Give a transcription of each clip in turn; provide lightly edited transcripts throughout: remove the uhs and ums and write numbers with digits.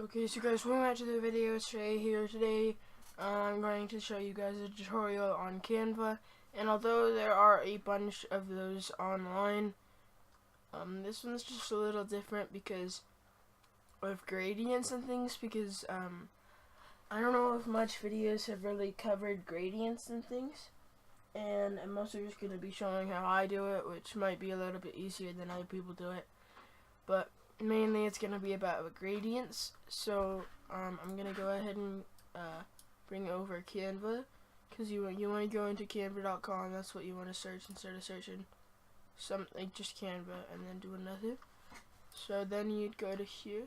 Okay, so guys, welcome back to the video today. I'm going to show you guys a tutorial on Canva, and although there are a bunch of those online, this one's just a little different because of gradients and things, because I don't know if much videos have really covered gradients and things, and I'm mostly just going to be showing how I do it, which might be a little bit easier than other people do it, but mainly it's going to be about gradients. So I'm going to go ahead and bring over Canva, because you want to go into canva.com. That's what you want to search instead of searching something, just Canva, and then do another. So then you'd go to here,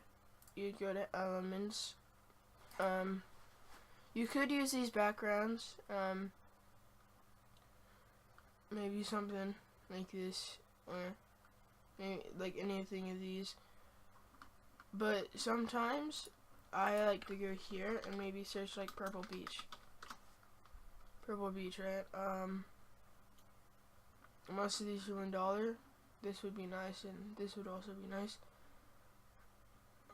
you'd go to elements. You could use these backgrounds, maybe something like this, or maybe like anything of these. But sometimes I like to go here and maybe search like purple beach. Purple beach, right? Most of these are $1. This would be nice, and this would also be nice.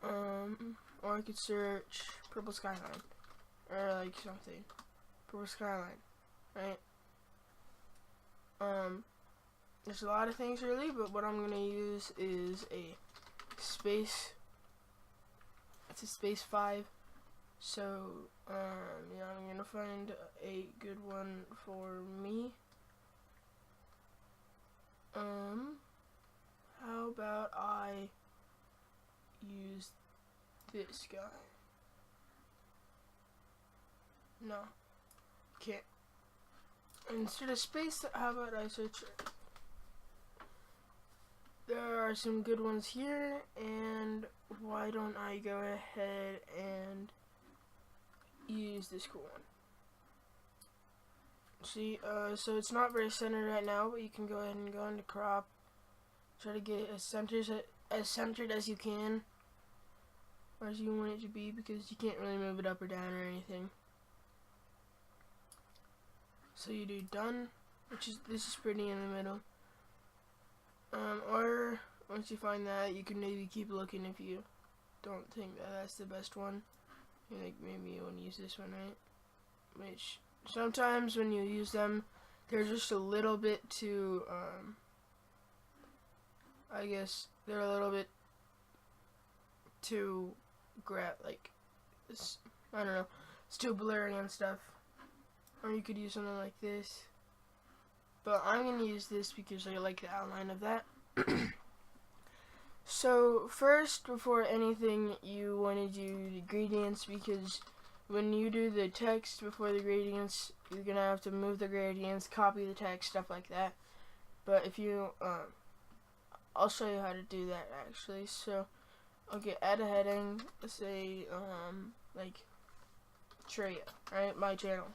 Or I could search purple skyline, or like something. Purple skyline, right? There's a lot of things really, but what I'm gonna use is a space. It's a space 5. So yeah, I'm gonna find a good one for me. How about I use this guy? No, can't. Instead of space, how about I search it? There are some good ones here, and why don't I go ahead and use this cool one? See, so it's not very centered right now, but you can go ahead and go into crop, try to get it as centered as you can, or as you want it to be, because you can't really move it up or down or anything. So you do done, this is pretty in the middle. Or once you find that, you can maybe keep looking if you don't think that that's the best one. You think maybe you want to use this one, right? Which sometimes when you use them, they're just a little bit too, I guess they're a little bit too like this, I don't know, it's too blurry and stuff. Or you could use something like this. But I'm going to use this because I like the outline of that. So first, before anything, you want to do the gradients, because when you do the text before the gradients, you're going to have to move the gradients, copy the text, stuff like that. But if you, I'll show you how to do that actually. So, okay, add a heading, let's say, like, Treya, right, my channel.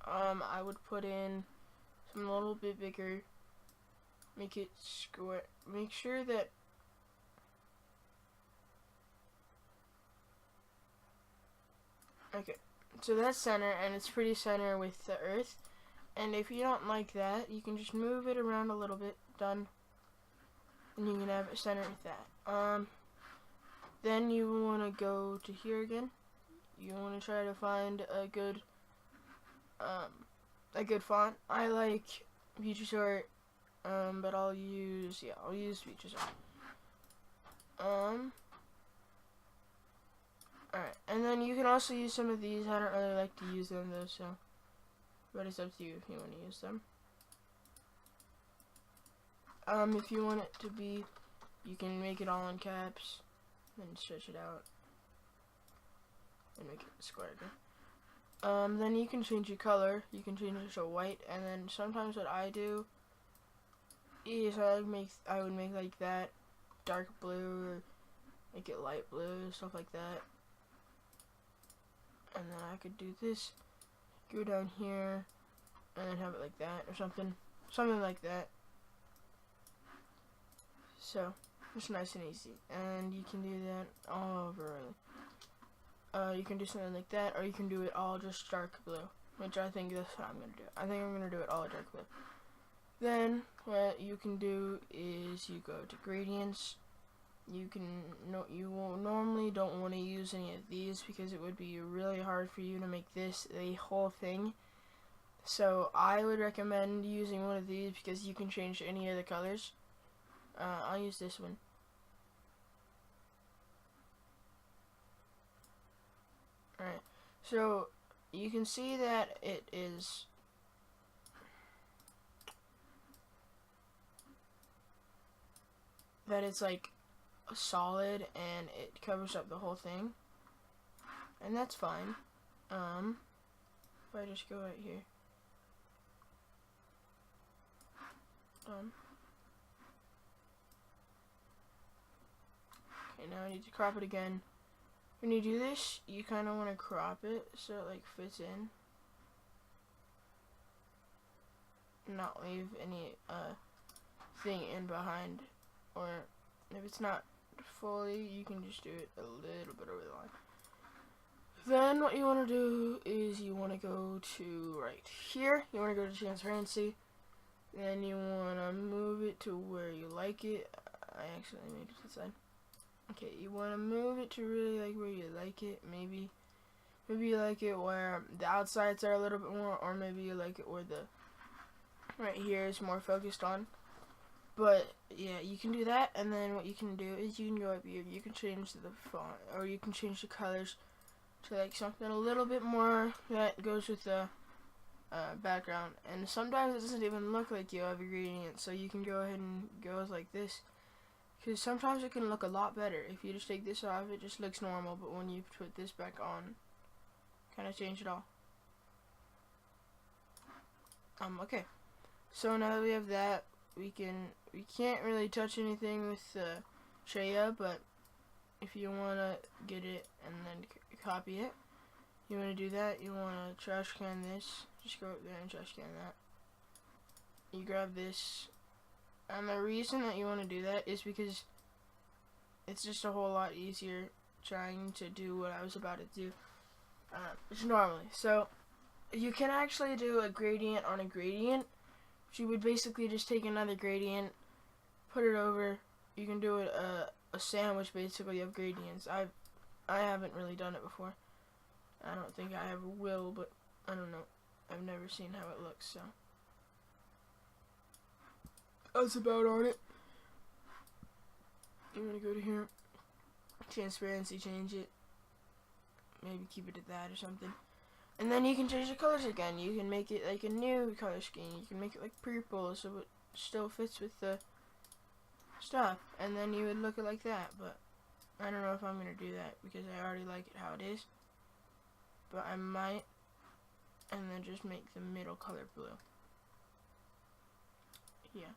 I would put in a little bit bigger, make it square, make sure that okay, so that's center, and it's pretty center with the earth. And if you don't like that, you can just move it around a little bit. Done. And you can have it center with that. Then you want to go to here again. You want to try to find a good font. I like Futuresort, but I'll use Futuresort. Alright, and then you can also use some of these. I don't really like to use them though, so, but it's up to you if you want to use them. If you want it to be, you can make it all in caps, and stretch it out, and make it square again. Then you can change your color. You can change it to white, and then sometimes what I do is I would make like that dark blue, or make it light blue, stuff like that. And then I could do this, go down here, and then have it like that, or something like that. So it's nice and easy, and you can do that all over really. You can do something like that, or you can do it all just dark blue, which I think that's what I'm going to do. I think I'm going to do it all dark blue. Then what you can do is you go to gradients, you will normally don't want to use any of these because it would be really hard for you to make this a whole thing. So I would recommend using one of these because you can change any of the colors. I'll use this one. Alright, so you can see that it's like solid and it covers up the whole thing, and that's fine. If I just go right here, done. Okay, now I need to crop it again. When you do this, you kind of want to crop it so it like fits in, not leave any thing in behind, or if it's not fully, you can just do it a little bit over the line. Then what you want to do is you want to go to right here, you want to go to transparency, then you want to move it to where you like it. I accidentally made it to the side. Okay, you want to move it to really like where you like it. Maybe you like it where the outsides are a little bit more, or maybe you like it where the right here is more focused on. But yeah, you can do that, and then what you can do is you can go up here, you can change the font, or you can change the colors to like something a little bit more that goes with the background. And sometimes it doesn't even look like you have a gradient, so you can go ahead and go like this. Because sometimes it can look a lot better. If you just take this off, it just looks normal, but when you put this back on, kind of change it all. Okay. So now that we have that, we can't really touch anything with Shreya, but if you want to get it and then copy it, you want to do that. You want to trash can this. Just go up there and trash can that. You grab this. And the reason that you want to do that is because it's just a whole lot easier trying to do what I was about to do normally. So you can actually do a gradient on a gradient. So you would basically just take another gradient, put it over. You can do it a sandwich basically of gradients. I haven't really done it before. I don't think I ever will, but I don't know. I've never seen how it looks, so that's about on it. I'm gonna go to here, transparency, change it, maybe keep it at that or something, and then you can change the colors again. You can make it like a new color scheme. You can make it like purple so it still fits with the stuff, and then you would look at like that. But I don't know if I'm gonna do that because I already like it how it is, but I might, and then just make the middle color blue. Yeah,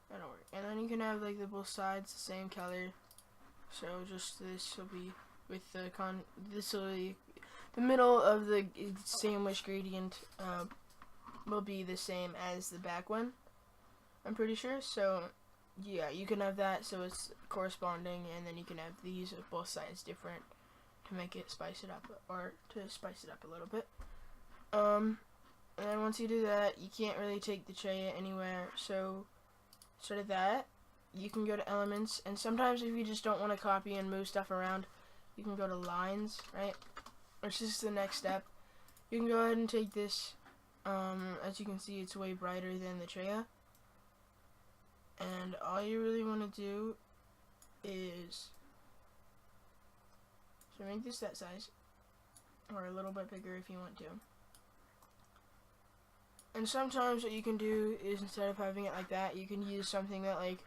that'll work. And then you can have like the both sides the same color. So just this will be with the this will be the middle of the sandwich gradient will be the same as the back one, I'm pretty sure. So yeah, you can have that so it's corresponding, and then you can have these with both sides different to make it spice it up, or to spice it up a little bit. And then once you do that, you can't really take the tray anywhere, so instead of that, you can go to elements, and sometimes if you just don't want to copy and move stuff around, you can go to lines, right, which is the next step. You can go ahead and take this, as you can see, it's way brighter than the Treya, and all you really want to do is, so make this that size, or a little bit bigger if you want to. And sometimes what you can do is, instead of having it like that, you can use something that like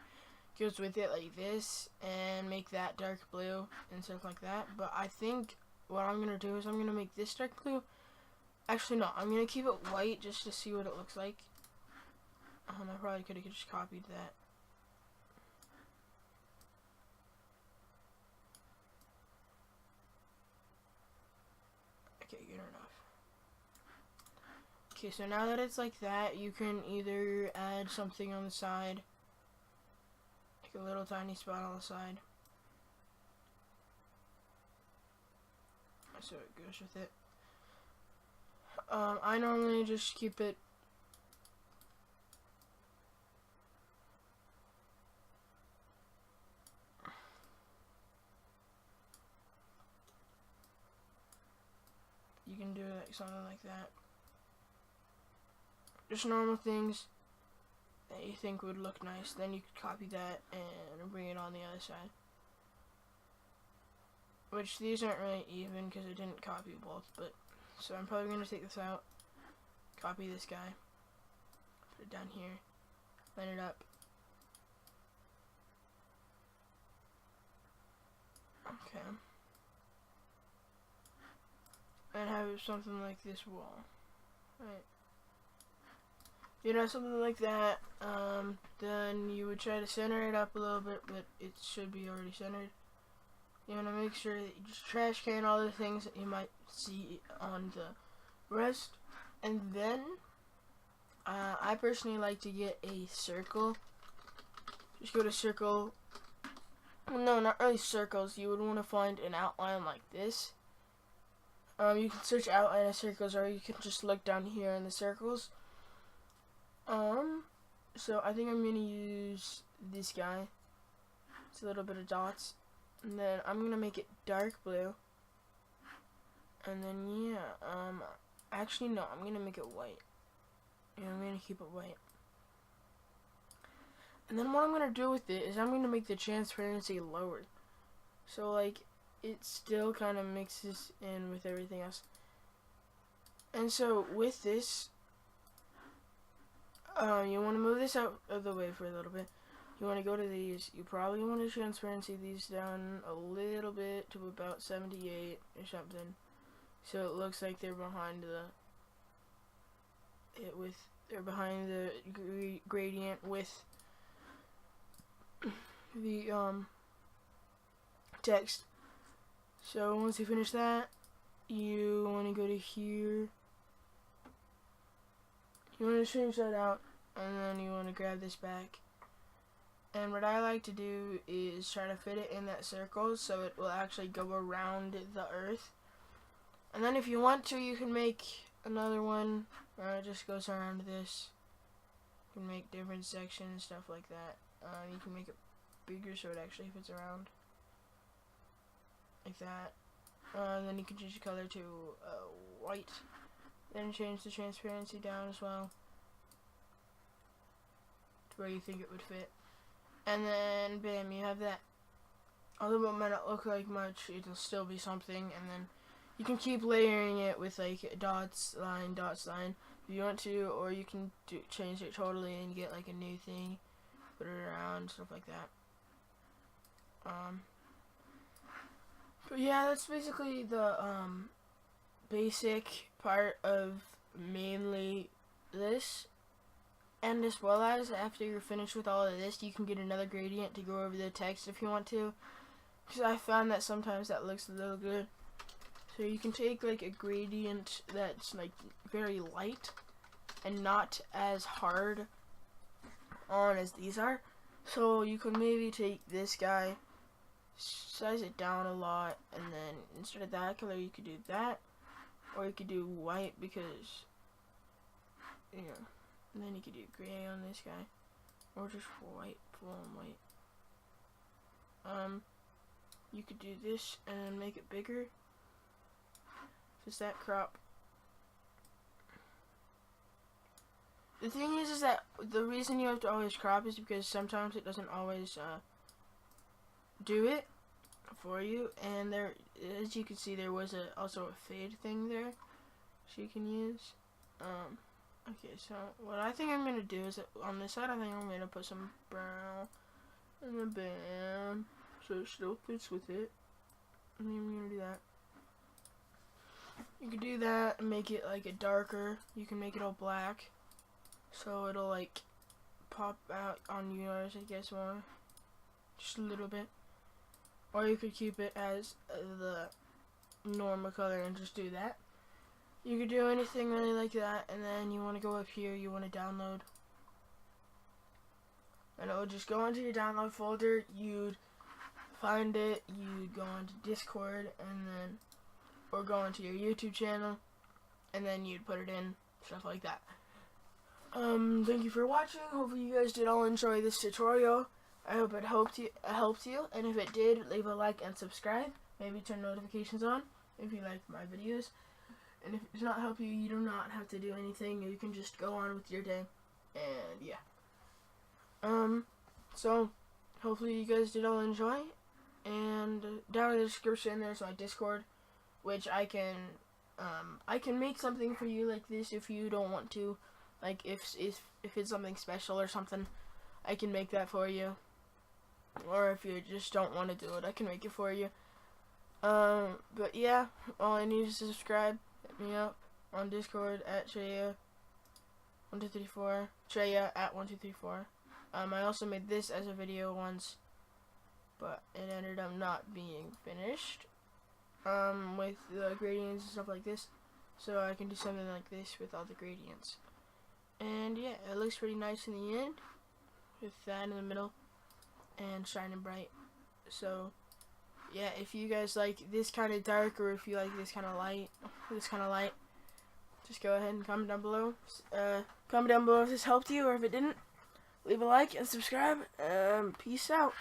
goes with it like this and make that dark blue and stuff like that. But I think what I'm gonna do is I'm gonna make this dark blue. Actually no, I'm gonna keep it white just to see what it looks like. I probably could have just copied that. Okay, good enough. Okay, so now that it's like that, you can either add something on the side, like a little tiny spot on the side, so it goes with it. I normally just keep it can do like something like that. Just normal things that you think would look nice. Then you could copy that and bring it on the other side. Which these aren't really even because I didn't copy both, but so I'm probably going to take this out, copy this guy, put it down here, line it up. Okay. And have something like this wall. Right. You know, something like that. Then you would try to center it up a little bit, but it should be already centered. You want to make sure that you just trash can all the things that you might see on the rest. And then, I personally like to get a circle. Just go to circle. Well, no, not really circles. You would want to find an outline like this. You can search outline of circles, or you can just look down here in the circles. So I think I'm gonna use this guy. It's a little bit of dots, and then I'm gonna make it dark blue. And then yeah, actually no, I'm gonna make it white. Yeah, I'm gonna keep it white. And then what I'm gonna do with it is I'm gonna make the transparency lower, so like it still kind of mixes in with everything else. And so with this, you want to move this out of the way for a little bit. You want to go to these. You probably want to transparency these down a little bit to about 78 or something, so it looks like they're behind they're behind the gradient with the text. So once you finish that, you want to go to here. You want to change that out, and then you want to grab this back. And what I like to do is try to fit it in that circle so it will actually go around the earth. And then if you want to, you can make another one where it just goes around this. You can make different sections, stuff like that. You can make it bigger so it actually fits around. Like that. Then you can change the color to white. Then change the transparency down as well to where you think it would fit. And then bam, you have that. Although it might not look like much, it'll still be something. And then you can keep layering it with like dots, line, if you want to, or you can change it totally and get like a new thing, put it around, stuff like that. But yeah, that's basically the basic part of mainly this. And as well as after you're finished with all of this, you can get another gradient to go over the text if you want to, because I found that sometimes that looks a little good. So you can take like a gradient that's like very light and not as hard on as these are. So you can maybe take this guy, size it down a lot, and then instead of that color you could do that, or you could do white, because you know, and then you could do gray on this guy, or just white, full on white. You could do this and make it bigger, just that crop. The thing is that the reason you have to always crop is because sometimes it doesn't always do it for you, and there, as you can see, there was also a fade thing there, so you can use. Okay, so what I think I'm gonna do is that on this side, I think I'm gonna put some brown, and then bam, so it still fits with it. And then I'm gonna do that. You can do that and make it like a darker. You can make it all black, so it'll like pop out on yours, I guess, more, just a little bit. Or you could keep it as the normal color and just do that. You could do anything really like that, and then you want to go up here, you want to download. And it will just go into your download folder, you'd find it, you'd go onto Discord, and then, or go into your YouTube channel, and then you'd put it in, stuff like that. Thank you for watching. Hopefully you guys did all enjoy this tutorial. I hope it helped you, and if it did, leave a like and subscribe. Maybe turn notifications on if you liked my videos. And if it does not help you, you do not have to do anything. You can just go on with your day. And yeah. So hopefully you guys did all enjoy. And down in the description there's my Discord, which I can make something for you like this if you don't want to. Like if it's something special or something, I can make that for you. Or if you just don't want to do it, I can make it for you. But yeah, all I need is to subscribe. Hit me up on Discord at Treya1234. Treya at 1234. I also made this as a video once, but it ended up not being finished. With the gradients and stuff like this. So I can do something like this with all the gradients. And yeah, it looks pretty nice in the end, with that in the middle and shining bright. So yeah, if you guys like this kind of dark, or if you like this kind of light, just go ahead and comment down below. Comment down below if this helped you, or if it didn't. Leave a like and subscribe. Peace out.